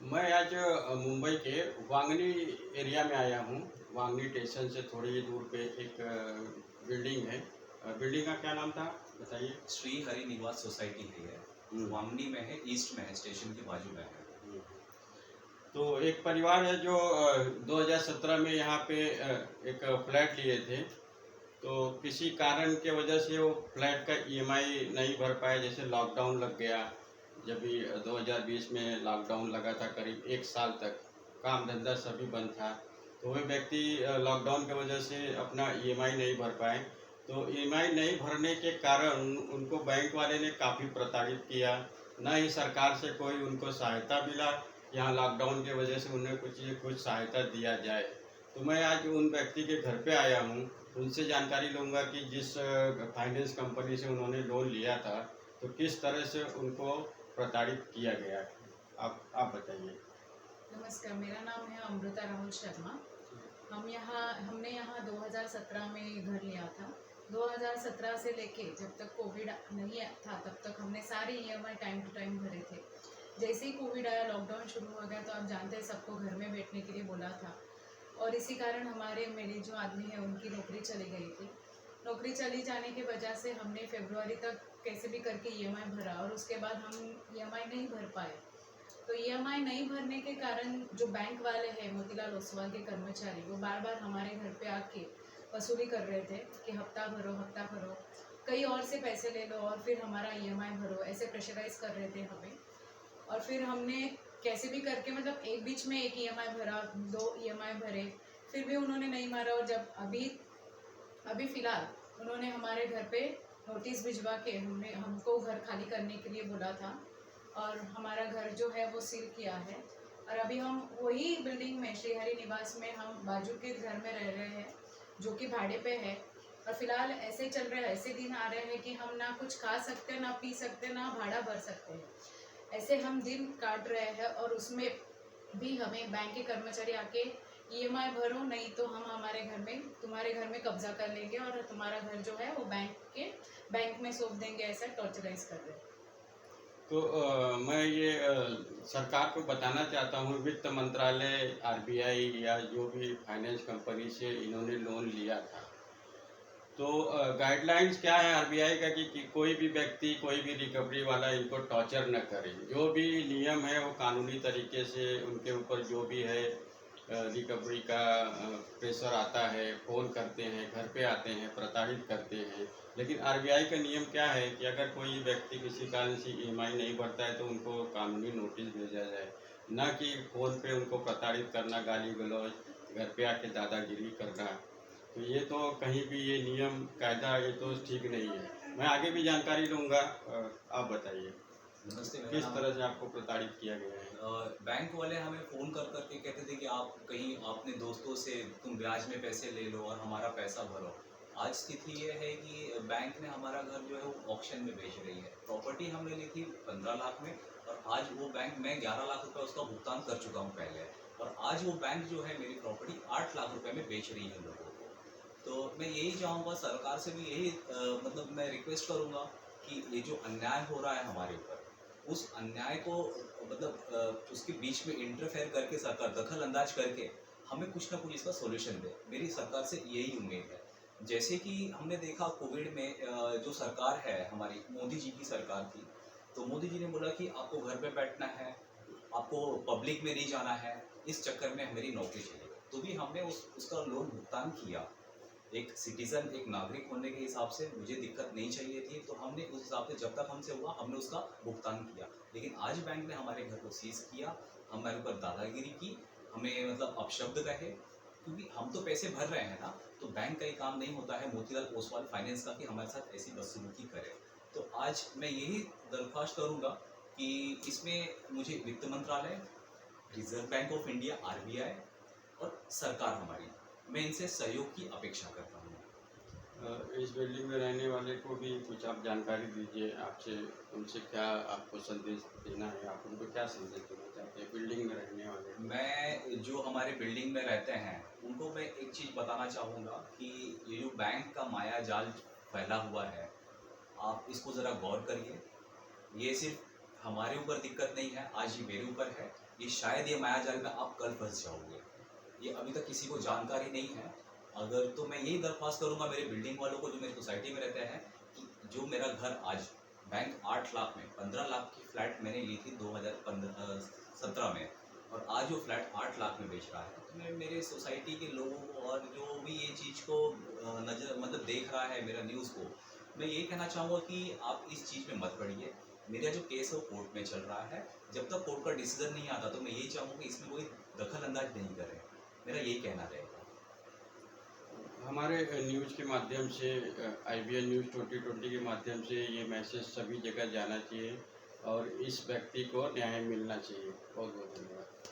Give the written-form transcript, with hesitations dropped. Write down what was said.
मैं आज मुंबई के वांगनी एरिया में आया हूँ। वांगनी स्टेशन से थोड़ी ही दूर पे एक बिल्डिंग है। बिल्डिंग का क्या नाम था बताइए। श्री हरि निवास सोसाइटी है ये। वामनी में है, ईस्ट में है, स्टेशन के बाजू में है। हम्म। तो एक परिवार है जो 2017 में यहाँ पे एक फ्लैट लिए थे। तो किसी कारण के वजह से वो फ्लैट का ईएमआई नहीं भर पाए। जैसे लॉकडाउन लग गया, जब भी 2020 में लॉकडाउन लगा था, करीब एक साल तक काम धंधा सभी बंद था। तो वे व्यक्ति लॉकडाउन की वजह से अपना ईएमआई नहीं भर पाए। तो ईएमआई नहीं भरने के कारण उनको बैंक वाले ने काफ़ी प्रताड़ित किया। न ही सरकार से कोई उनको सहायता मिला, यहाँ लॉकडाउन की वजह से उन्हें कुछ सहायता दिया जाए। तो मैं आज उन व्यक्ति के घर पे आया हूँ, उनसे जानकारी लूँगा कि जिस फाइनेंस कंपनी से उन्होंने लोन लिया था, तो किस तरह से उनको प्रताड़ित किया गया। आप बताइए। नमस्कार, मेरा नाम है अमृता राहुल शर्मा। हमने यहाँ 2017 में घर लिया था। 2017 से लेके जब तक कोविड नहीं था तब तक हमने सारे ईएमआई टाइम टू टाइम भरे थे। जैसे ही कोविड आया, लॉकडाउन शुरू हो गया, तो आप जानते हैं सबको घर में बैठने के लिए बोला था। और इसी कारण मेरे जो आदमी है उनकी नौकरी चली गई थी। नौकरी चली जाने की वजह से हमने फरवरी तक कैसे भी करके ईएमआई भरा, और उसके बाद हम ईएमआई नहीं भर पाए। तो ईएमआई नहीं भरने के कारण जो बैंक वाले हैं, मोतीलाल ओसवाल के कर्मचारी, वो बार बार हमारे घर पे आके वसूली कर रहे थे कि हफ्ता भरो हफ्ता भरो, कहीं और से पैसे ले लो और फिर हमारा ईएमआई भरो, ऐसे प्रेशराइज कर रहे थे हमें। और फिर हमने कैसे भी करके, मतलब एक बीच में एक ईएमआई भरा, 2 ईएमआई भरे, फिर भी उन्होंने नहीं मारा। और जब अभी फ़िलहाल उन्होंने हमारे घर पे नोटिस भिजवा के हमको घर खाली करने के लिए बोला था, और हमारा घर जो है वो सील किया है। और अभी हम वही बिल्डिंग में, श्रीहरि निवास में, हम बाजू के घर में रह रहे हैं, जो कि भाड़े पे है। और फिलहाल ऐसे चल रहे हैं, ऐसे दिन आ रहे हैं कि हम ना कुछ खा सकते, ना पी सकते, ना भाड़ा भर सकते हैं। ऐसे हम दिन काट रहे हैं, और उसमें भी हमें बैंक के कर्मचारी आके ईएमआई भरो, नहीं तो हम तुम्हारे घर में कब्जा कर लेंगे और तुम्हारा घर जो है वो बैंक में सौंप देंगे, ऐसा टॉर्चराइज कर रहे हैं। तो मैं ये सरकार को बताना चाहता हूँ, वित्त मंत्रालय, आरबीआई या जो भी फाइनेंस कंपनी से इन्होंने लोन लिया था, तो गाइडलाइंस क्या है आरबीआई का कि कोई भी व्यक्ति, कोई भी रिकवरी वाला इनको टॉर्चर न करे। जो भी नियम है वो कानूनी तरीके से उनके ऊपर जो भी है रिकवरी का प्रेशर आता है, फ़ोन करते हैं, घर पे आते हैं, प्रताड़ित करते हैं। लेकिन आरबीआई का नियम क्या है कि अगर कोई व्यक्ति किसी कारण से ईएमआई नहीं भरता है तो उनको कानूनी नोटिस भेजा जाए, न कि फ़ोन पे उनको प्रताड़ित करना, गाली गलौज, घर पे आके दादागिरी करना। तो ये तो कहीं भी ये नियम कायदा ये तो ठीक नहीं है। मैं आगे भी जानकारी लूँगा। आप बताइए नमस्ते, मेरा किस नाम तरह से आपको प्रताड़ित किया गया है। बैंक वाले हमें फ़ोन कर करके कहते थे कि आप कहीं अपने दोस्तों से तुम ब्याज में पैसे ले लो और हमारा पैसा भरो। आज स्थिति ये है कि बैंक ने हमारा घर जो है वो ऑक्शन में बेच रही है। प्रॉपर्टी हमने ली थी 15 लाख में, और आज वो बैंक, मैं 11 लाख रुपए उसका भुगतान कर चुका हूँ पहले, और आज वो बैंक जो है मेरी प्रॉपर्टी 8 लाख रुपए में बेच रही है लोगों को। तो मैं यही चाहूँगा, सरकार से भी यही मतलब मैं रिक्वेस्ट करूँगा कि ये जो अन्याय हो रहा है हमारे ऊपर, उस अन्याय को मतलब उसके बीच में इंटरफेयर करके, सरकार दखल अंदाज करके हमें कुछ ना कुछ इसका सॉल्यूशन दे। मेरी सरकार से यही उम्मीद है। जैसे कि हमने देखा कोविड में जो सरकार है हमारी, मोदी जी की सरकार थी, तो मोदी जी ने बोला कि आपको घर पे बैठना है, आपको पब्लिक में नहीं जाना है। इस चक्कर में मेरी नौकरी चली गई, तो भी हमने उसका लोन भुगतान किया। एक सिटीज़न, एक नागरिक होने के हिसाब से मुझे दिक्कत नहीं चाहिए थी, तो हमने उस हिसाब से जब तक हमसे हुआ हमने उसका भुगतान किया। लेकिन आज बैंक ने हमारे घर को सीज किया, हमारे ऊपर दादागिरी की, हमें मतलब अपशब्द कहे, क्योंकि हम तो पैसे भर रहे हैं ना। तो बैंक का ही काम नहीं होता है मोतीलाल ओसवाल फाइनेंस का कि हमारे साथ ऐसी बदसलूकी करे। तो आज मैं यही दरख्वास्त करूँगा कि इसमें मुझे वित्त मंत्रालय, reserve bank of India, RBI और सरकार हमारी, मैं इनसे सहयोग की अपेक्षा करता हूँ। इस बिल्डिंग में रहने वाले को भी कुछ आप जानकारी दीजिए। आपसे उनसे क्या आपको संदेश देना है, आप उनको क्या संदेश देना चाहते हैं बिल्डिंग में रहने वाले। मैं जो हमारे बिल्डिंग में रहते हैं उनको मैं एक चीज़ बताना चाहूँगा कि ये जो बैंक का माया जाल फैला हुआ है, आप इसको ज़रा गौर करिए। ये सिर्फ हमारे ऊपर दिक्कत नहीं है, आज ये मेरे ऊपर है। ये शायद ये माया जाल में आप कल फंस जाओगे। ये अभी तक किसी को जानकारी नहीं है। अगर तो मैं यही दरख्वास्त करूंगा मेरे बिल्डिंग वालों को जो मेरी सोसाइटी में रहते हैं कि जो मेरा घर आज बैंक 8 लाख में 15 लाख की फ्लैट मैंने ली थी 2017 में, और आज वो फ्लैट 8 लाख में बेच रहा है। तो मैं मेरे सोसाइटी के लोगों को और जो भी ये चीज़ को नज़र मतलब देख रहा है मेरा न्यूज़ को, मैं ये कहना चाहूँगा कि आप इस चीज़ में मत पड़िए। मेरा जो केस है वो कोर्ट में चल रहा है। जब तक कोर्ट का डिसीजन नहीं आता तो मैं यही चाहूँगा कि इसमें कोई दखल अंदाज नहीं करें। मेरा यही कहना रहेगा। हमारे न्यूज़ के माध्यम से IBN न्यूज़ 2020 के माध्यम से ये मैसेज सभी जगह जाना चाहिए और इस व्यक्ति को न्याय मिलना चाहिए। बहुत बहुत धन्यवाद।